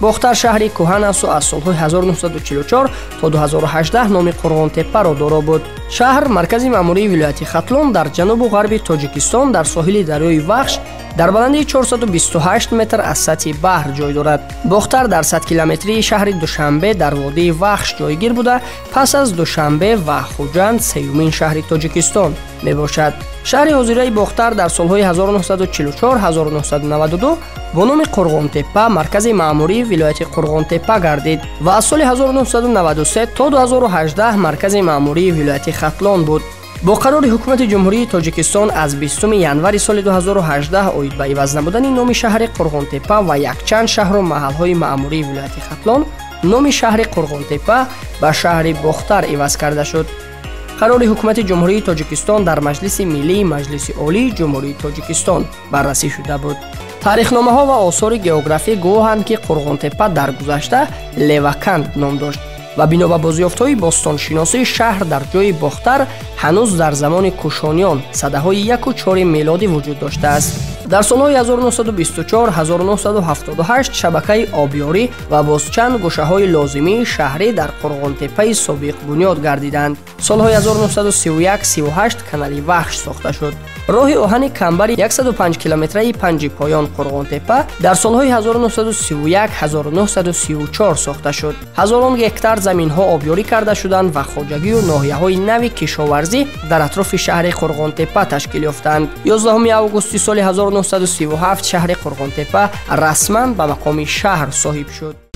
бохтар шаҳри кӯҳан аст ва аз солҳои 1944 то 2018 номи Қурғонтеппаро доро буд. шаҳр маркази маъмурии вилояти Хатлон дар ҷанубу ғарби Тоҷикистон дар соҳили дарёи Вахш дар баландии 428 метр аз сатҳи баҳр ҷой дорад. бохтар дар 100 километрии шаҳри Душанбе дар водии Вахш ҷойгир буда, пас аз Душанбе ва Хуҷанд сеюмин шаҳри Тоҷикистон мебошад. шаҳри ҳозираи бохтар дар солҳои 1944-1992 бо номи Қурғонтеппа маркази маъмурии вилояти Қурғонтеппа гардид ва аз соли 1993 то 2018 маркази маъмурии вилояти Хатлон буд. бо қарори ҳукумати ҷумҳурии Тоҷикистон аз 20 январи соли 2018 оид ба иваз намудани номи шаҳри Қурғонтеппа ва якчанд шаҳру маҳалҳои маъмурии вилояти Хатлон, номи шаҳри Қурғонтеппа ба шаҳри Бохтар иваз карда шуд. қарори ҳукумати ҷумҳурии Тоҷикистон дар Маҷлиси Миллии Маҷлиси Олии Ҷумҳурии Тоҷикистон баррасӣ шуда буд. таърихномаҳо ва осори географӣ гувоҳанд, ки Қурғонтеппа дар гузашта Леваканд ном дошт ва бино ба бозёфтҳои бостоншиносӣ шаҳр дар ҷои Бохтар ҳанӯз дар замони кушониён садаҳои 1-4 милодӣ вуҷуд доштааст. дар солҳои 1924-1978 шабакаи обёрӣ ва бозчанд гӯшаҳои лозимии шаҳрӣ дар Қурғонтеппаи собиқ бунёд гардиданд. солҳои 1931-38 канали Вахш сохта шуд. роҳи оҳани камбари 105 километраи панҷи поён Қурғонтеппа дар солҳои 1931-1934 сохта шуд. ҳазорон гектар заминҳо обёрӣ карда шуданд ва хоҷагию ноҳияҳои нави кишоварзӣ дар атрофи шаҳри Қурғонтеппа ташкил ёфтанд. 11 августи соли 1937 шаҳри Қурғонтеппа расман ба мақоми шаҳр соҳиб шуд.